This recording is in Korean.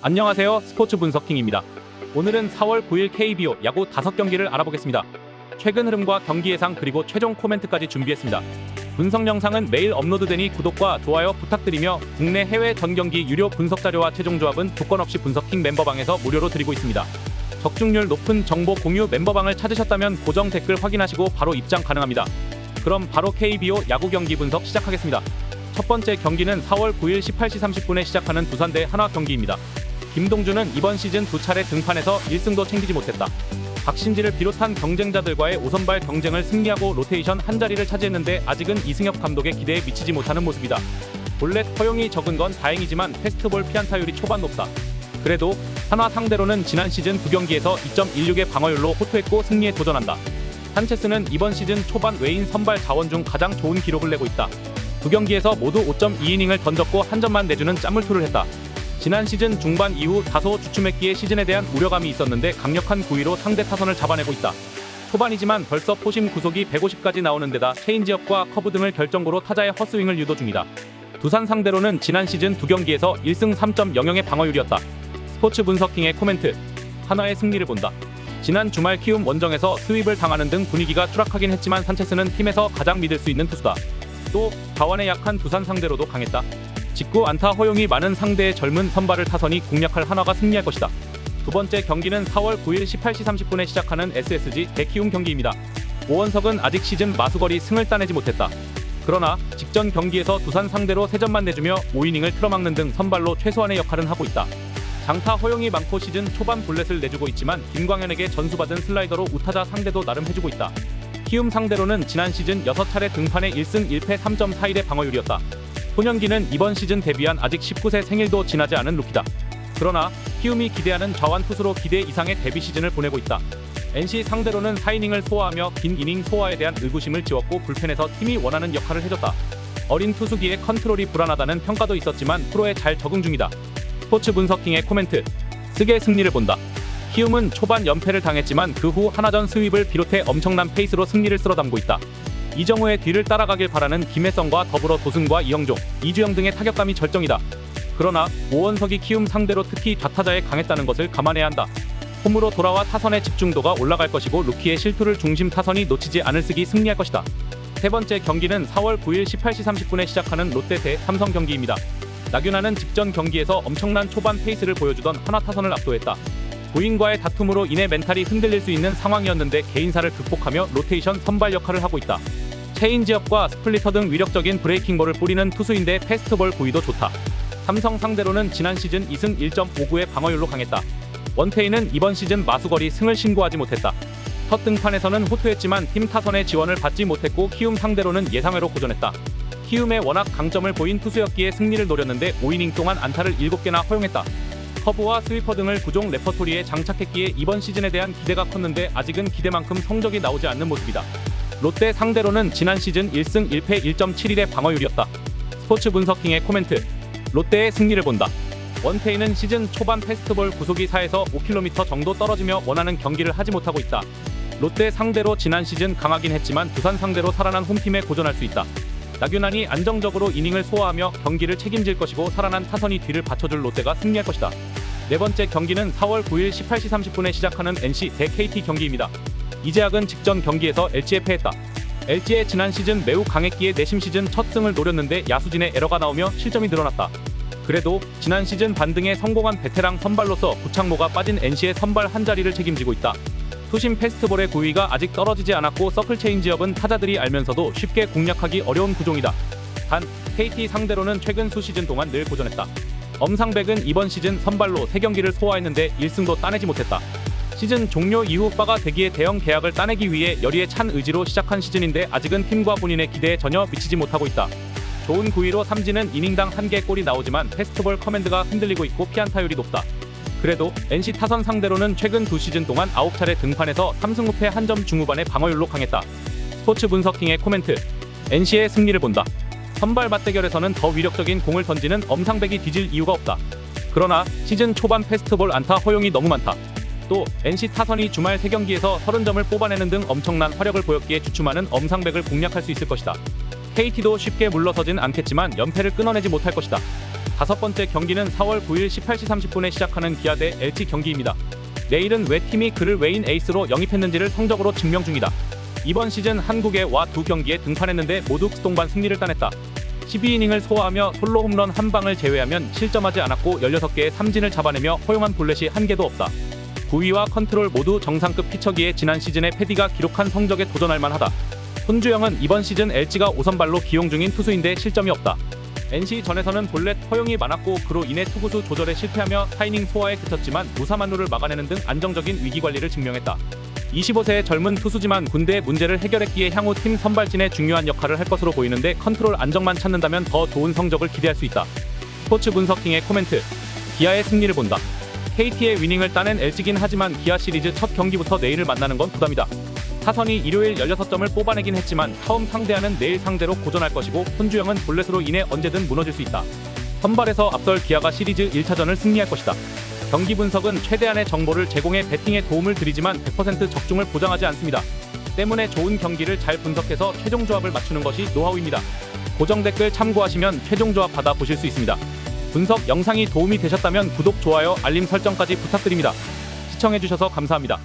안녕하세요. 스포츠 분석킹입니다. 오늘은 4월 9일 KBO 야구 5경기를 알아보겠습니다. 최근 흐름과 경기 예상 그리고 최종 코멘트까지 준비했습니다. 분석 영상은 매일 업로드되니 구독과 좋아요 부탁드리며 국내 해외 전 경기 유료 분석 자료와 최종 조합은 조건 없이 분석킹 멤버방에서 무료로 드리고 있습니다. 적중률 높은 정보 공유 멤버방을 찾으셨다면 고정 댓글 확인하시고 바로 입장 가능합니다. 그럼 바로 KBO 야구 경기 분석 시작하겠습니다. 첫 번째 경기는 4월 9일 18시 30분에 시작하는 두산 대 한화 경기입니다. 김동주는 이번 시즌 2차례 등판해서 1승도 챙기지 못했다. 박신지를 비롯한 경쟁자들과의 5선발 경쟁을 승리하고 로테이션 한 자리를 차지했는데 아직은 이승엽 감독의 기대에 미치지 못하는 모습이다. 볼넷 허용이 적은 건 다행이지만 패스트볼 피안타율이 초반 높다. 그래도 한화 상대로는 지난 시즌 2경기에서 2.16의 방어율로 호투했고 승리에 도전한다. 산체스는 이번 시즌 초반 외인 선발 자원 중 가장 좋은 기록을 내고 있다. 2경기에서 모두 5.2이닝을 던졌고 한 점만 내주는 짠물투를 했다. 지난 시즌 중반 이후 다소 주춤했기에 시즌에 대한 우려감이 있었는데 강력한 구위로 상대 타선을 잡아내고 있다. 초반이지만 벌써 포심 구속이 150까지 나오는 데다 체인지업과 커브 등을 결정고로 타자의 헛스윙을 유도 중이다. 두산 상대로는 지난 시즌 2경기에서 1승 3.00의 방어율이었다. 스포츠 분석킹의 코멘트. 한화의 승리를 본다. 지난 주말 키움 원정에서 스윕을 당하는 등 분위기가 추락하긴 했지만 산체스는 팀에서 가장 믿을 수 있는 투수다. 또 자원에 약한 두산 상대로도 강했다. 직구 안타 허용이 많은 상대의 젊은 선발을 타선이 공략할 한화가 승리할 것이다. 두 번째 경기는 4월 9일 18시 30분에 시작하는 SSG 대 키움 경기입니다. 오원석은 아직 시즌 마수거리 승을 따내지 못했다. 그러나 직전 경기에서 두산 상대로 3점만 내주며 5이닝을 틀어막는 등 선발로 최소한의 역할은 하고 있다. 장타 허용이 많고 시즌 초반 볼넷을 내주고 있지만 김광현에게 전수받은 슬라이더로 우타자 상대도 나름 해주고 있다. 키움 상대로는 지난 시즌 6차례 등판에 1승 1패 3.41의 방어율이었다. 손현기는 이번 시즌 데뷔한 아직 19세 생일도 지나지 않은 루키다. 그러나 키움이 기대하는 좌완 투수로 기대 이상의 데뷔 시즌을 보내고 있다. NC 상대로는 4이닝을 소화하며 긴 이닝 소화에 대한 의구심을 지웠고 불펜에서 팀이 원하는 역할을 해줬다. 어린 투수기의 컨트롤이 불안하다는 평가도 있었지만 프로에 잘 적응 중이다. 스포츠 분석킹의 코멘트. 스의 승리를 본다. 키움은 초반 연패를 당했지만 그 후 한화전 스윕을 비롯해 엄청난 페이스로 승리를 쓸어담고 있다. 이정우의 뒤를 따라가길 바라는 김혜성과 더불어 도승과 이영종, 이주영 등의 타격감이 절정이다. 그러나 오원석이 키움 상대로 특히 좌타자에 강했다는 것을 감안해야 한다. 홈으로 돌아와 타선의 집중도가 올라갈 것이고 루키의 실투를 중심 타선이 놓치지 않을 쓰기 승리할 것이다. 세 번째 경기는 4월 9일 18시 30분에 시작하는 롯데 대 삼성 경기입니다. 나균아는 직전 경기에서 엄청난 초반 페이스를 보여주던 한화 타선을 압도했다. 부인과의 다툼으로 인해 멘탈이 흔들릴 수 있는 상황이었는데 개인사를 극복하며 로테이션 선발 역할을 하고 있다. 체인지업과 스플리터 등 위력적인 브레이킹볼을 뿌리는 투수인데 패스트볼 구위도 좋다. 삼성 상대로는 지난 시즌 2승 1.59의 방어율로 강했다. 원태인은 이번 시즌 마수거리 승을 신고하지 못했다. 첫 등판에서는 호투했지만 팀 타선의 지원을 받지 못했고 키움 상대로는 예상외로 고전했다. 키움의 워낙 강점을 보인 투수였기에 승리를 노렸는데 5이닝 동안 안타를 7개나 허용했다. 커브와 스위퍼 등을 구종 레퍼토리에 장착했기에 이번 시즌에 대한 기대가 컸는데 아직은 기대만큼 성적이 나오지 않는 모습이다. 롯데 상대로는 지난 시즌 1승 1패 1.71의 방어율이었다. 스포츠 분석킹의 코멘트. 롯데의 승리를 본다. 원태인은 시즌 초반 패스트볼 구속이 4에서 5km 정도 떨어지며 원하는 경기를 하지 못하고 있다. 롯데 상대로 지난 시즌 강하긴 했지만 두산 상대로 살아난 홈팀에 고전할 수 있다. 나균안이 안정적으로 이닝을 소화하며 경기를 책임질 것이고 살아난 타선이 뒤를 받쳐줄 롯데가 승리할 것이다. 네 번째 경기는 4월 9일 18시 30분에 시작하는 NC 대 KT 경기입니다. 이재학은 직전 경기에서 LG에 패했다. LG의 지난 시즌 매우 강했기에 내심 시즌 첫 승을 노렸는데 야수진의 에러가 나오며 실점이 늘어났다. 그래도 지난 시즌 반등에 성공한 베테랑 선발로서 구창모가 빠진 NC의 선발 한 자리를 책임지고 있다. 투심 패스트볼의 구위가 아직 떨어지지 않았고 서클 체인지업은 타자들이 알면서도 쉽게 공략하기 어려운 구종이다. 단 KT 상대로는 최근 수시즌 동안 늘 고전했다. 엄상백은 이번 시즌 선발로 3경기를 소화했는데 1승도 따내지 못했다. 시즌 종료 이후 파가 대기의 대형 계약을 따내기 위해 열의에 찬 의지로 시작한 시즌인데 아직은 팀과 본인의 기대에 전혀 미치지 못하고 있다. 좋은 구위로 삼진은 이닝당 1개의 골이 나오지만 패스트볼 커맨드가 흔들리고 있고 피안타율이 높다. 그래도 NC 타선 상대로는 최근 2시즌 동안 9차례 등판해서 3승 5패 1점 중후반의 방어율로 강했다. 스포츠 분석킹의 코멘트. NC의 승리를 본다. 선발 맞대결에서는 더 위력적인 공을 던지는 엄상백이 뒤질 이유가 없다. 그러나 시즌 초반 패스트볼 안타 허용이 너무 많다. 또 NC 타선이 주말 3경기에서 30점을 뽑아내는 등 엄청난 화력을 보였기에 주춤하는 엄상백을 공략할 수 있을 것이다. KT도 쉽게 물러서진 않겠지만 연패를 끊어내지 못할 것이다. 다섯 번째 경기는 4월 9일 18시 30분에 시작하는 기아 대 LG 경기입니다. 내일은 왜 팀이 그를 외인 에이스로 영입했는지를 성적으로 증명 중이다. 이번 시즌 한국에 와 두 경기에 등판했는데 모두 수동반 승리를 따냈다. 12이닝을 소화하며 솔로 홈런 한 방을 제외하면 실점하지 않았고 16개의 삼진을 잡아내며 허용한 볼넷이 한 개도 없다. 구위와 컨트롤 모두 정상급 피처기에 지난 시즌의 패디가 기록한 성적에 도전할 만하다. 손주영은 이번 시즌 LG가 5선발로 기용 중인 투수인데 실점이 없다. NC전에서는 볼넷 허용이 많았고 그로 인해 투구수 조절에 실패하며 4이닝 소화에 그쳤지만 무사만루를 막아내는 등 안정적인 위기관리를 증명했다. 25세의 젊은 투수지만 군대의 문제를 해결했기에 향후 팀 선발진에 중요한 역할을 할 것으로 보이는데 컨트롤 안정만 찾는다면 더 좋은 성적을 기대할 수 있다. 스포츠 분석킹의 코멘트. 기아의 승리를 본다. KT의 위닝을 따낸 LG긴 하지만 기아 시리즈 첫 경기부터 내일을 만나는 건 부담이다. 타선이 일요일 16점을 뽑아내긴 했지만 처음 상대하는 내일 상대로 고전할 것이고 손주영은 볼넷으로 인해 언제든 무너질 수 있다. 선발에서 앞설 기아가 시리즈 1차전을 승리할 것이다. 경기 분석은 최대한의 정보를 제공해 배팅에 도움을 드리지만 100% 적중을 보장하지 않습니다. 때문에 좋은 경기를 잘 분석해서 최종 조합을 맞추는 것이 노하우입니다. 고정 댓글 참고하시면 최종 조합 받아보실 수 있습니다. 분석 영상이 도움이 되셨다면 구독, 좋아요, 알림 설정까지 부탁드립니다. 시청해주셔서 감사합니다.